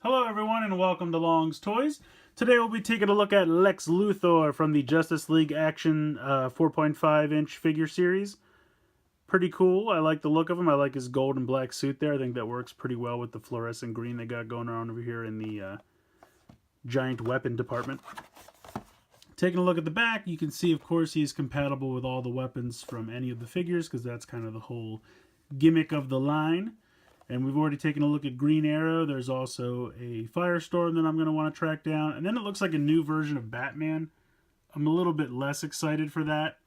Hello everyone and welcome to Long's Toys. Today we'll be taking a look at Lex Luthor from the Justice League Action 4.5-inch figure series. Pretty cool. I like the look of him. I like his gold and black suit there. I think that works pretty well with the fluorescent green they got going on over here in the giant weapon department. Taking a look at the back, you can see of course he's compatible with all the weapons from any of the figures because that's kind of the whole gimmick of the line. And we've already taken a look at Green Arrow. There's also a Firestorm that I'm going to want to track down. And then it looks like a new version of Batman. I'm a little bit less excited for that,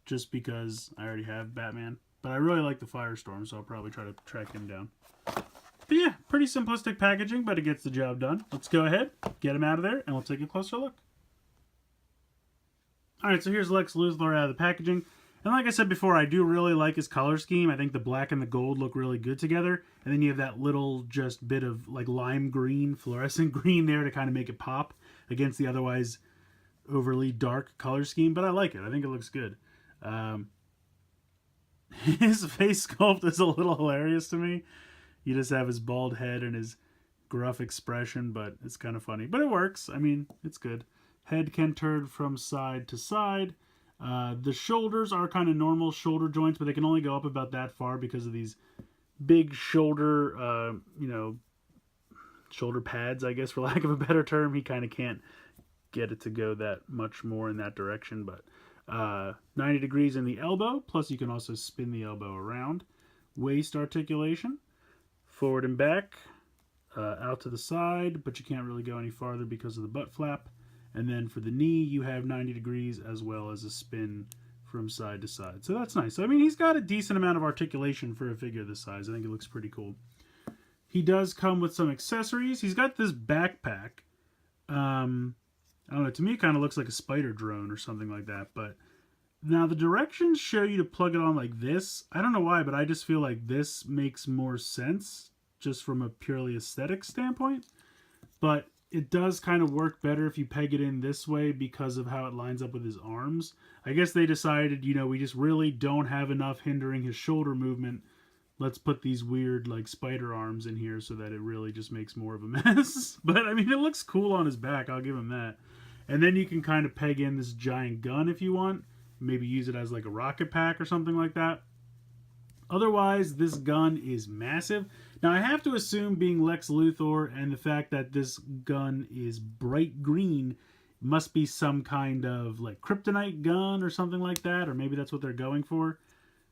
just because I already have Batman. But I really like the Firestorm, so I'll probably try to track him down. But yeah, pretty simplistic packaging, but it gets the job done. Let's go ahead, get him out of there, and we'll take a closer look. Alright, so here's Lex Luthor out of the packaging. And like I said before, I do really like his color scheme. I think the black and the gold look really good together. And then you have that little just bit of like lime green, fluorescent green there to kind of make it pop against the otherwise overly dark color scheme. But I like it. I think it looks good. His face sculpt is a little hilarious to me. You just have his bald head and his gruff expression, but it's kind of funny. But it works. I mean, it's good. Head can turn from side to side. The shoulders are kind of normal shoulder joints, but they can only go up about that far because of these big shoulder, shoulder pads, I guess, for lack of a better term. He kind of can't get it to go that much more in that direction, but 90 degrees in the elbow, plus you can also spin the elbow around. Waist articulation, forward and back, out to the side, but you can't really go any farther because of the butt flap. And then for the knee, you have 90 degrees as well as a spin from side to side. So that's nice. So, I mean, he's got a decent amount of articulation for a figure this size. I think it looks pretty cool. He does come with some accessories. He's got this backpack. I don't know. To me, it kind of looks like a spider drone or something like that. But now the directions show you to plug it on like this. I don't know why, but I just feel like this makes more sense just from a purely aesthetic standpoint. But it does kind of work better if you peg it in this way because of how it lines up with his arms. I guess they decided, we just really don't have enough hindering his shoulder movement. Let's put these weird, like, spider arms in here so that it really just makes more of a mess. But, I mean, it looks cool on his back. I'll give him that. And then you can kind of peg in this giant gun if you want. Maybe use it as, like, a rocket pack or something like that. Otherwise, this gun is massive. Now, I have to assume, being Lex Luthor and the fact that this gun is bright green, must be some kind of, like, kryptonite gun or something like that. Or maybe that's what they're going for.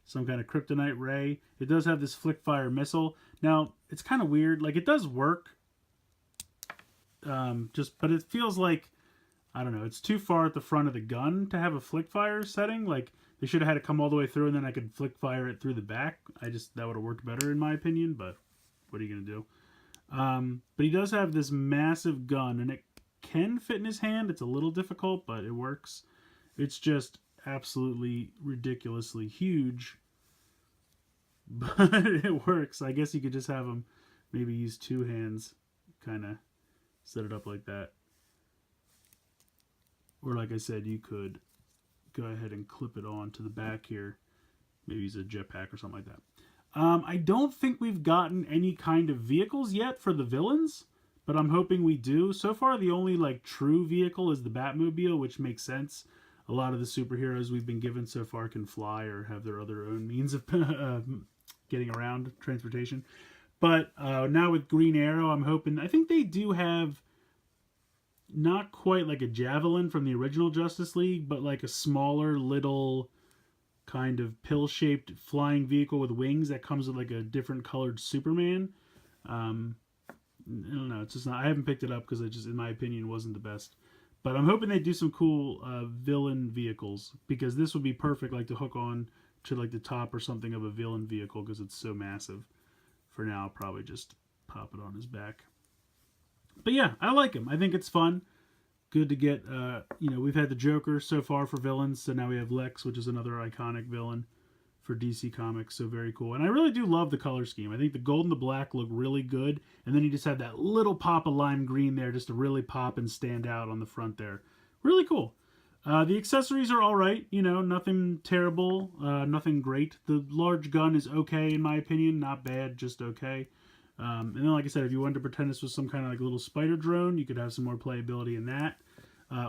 Some kind of kryptonite ray. It does have this flick fire missile. Now, it's kind of weird. Like, it does work. But it feels like, I don't know, it's too far at the front of the gun to have a flick fire setting. Like, they should have had it come all the way through and then I could flick fire it through the back. That would have worked better in my opinion, but what are you going to do? But he does have this massive gun and it can fit in his hand. It's a little difficult, but it works. It's just absolutely ridiculously huge. But it works. I guess you could just have him maybe use two hands, kind of set it up like that. Or like I said, you could go ahead and clip it on to the back here. Maybe use a jetpack or something like that. I don't think we've gotten any kind of vehicles yet for the villains, but I'm hoping we do. So far, the only like true vehicle is the Batmobile, which makes sense. A lot of the superheroes we've been given so far can fly or have their other own means of getting around, transportation. But now with Green Arrow, I think they do have not quite like a Javelin from the original Justice League, but like a smaller little kind of pill-shaped flying vehicle with wings that comes with like a different colored Superman. I don't know. It's just not. I haven't picked it up because it just, in my opinion, wasn't the best. But I'm hoping they do some cool villain vehicles because this would be perfect, like to hook on to like the top or something of a villain vehicle because it's so massive. For now, I'll probably just pop it on his back. But yeah, I like him. I think it's fun. Good to get, we've had the Joker so far for villains, so now we have Lex, which is another iconic villain for DC Comics, so very cool. And I really do love the color scheme. I think the gold and the black look really good, and then you just have that little pop of lime green there just to really pop and stand out on the front there. Really cool. The accessories are alright, nothing terrible, nothing great. The large gun is okay in my opinion, not bad, just okay. And then, like I said, if you wanted to pretend this was some kind of like little spider drone, you could have some more playability in that.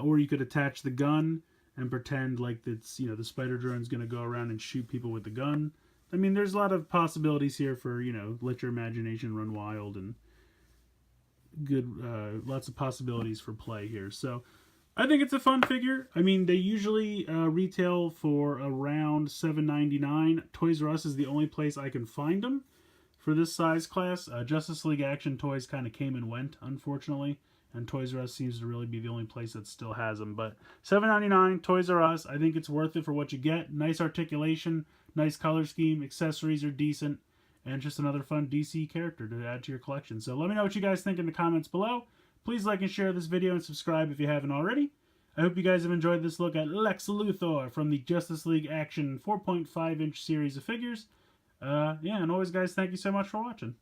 Or you could attach the gun and pretend like it's, you know, the spider drone's going to go around and shoot people with the gun. I mean, there's a lot of possibilities here for, you know, let your imagination run wild, and good, lots of possibilities for play here. So I think it's a fun figure. I mean, they usually retail for around $7.99. Toys R Us is the only place I can find them for this size class. Justice League Action Toys kind of came and went, unfortunately, and Toys R Us seems to really be the only place that still has them. But $7.99, Toys R Us, I think it's worth it for what you get. Nice articulation, nice color scheme, accessories are decent, and just another fun DC character to add to your collection. So let me know what you guys think in the comments below. Please like and share this video and subscribe if you haven't already. I hope you guys have enjoyed this look at Lex Luthor from the Justice League Action 4.5-inch series of figures. Yeah, and always, guys, thank you so much for watching.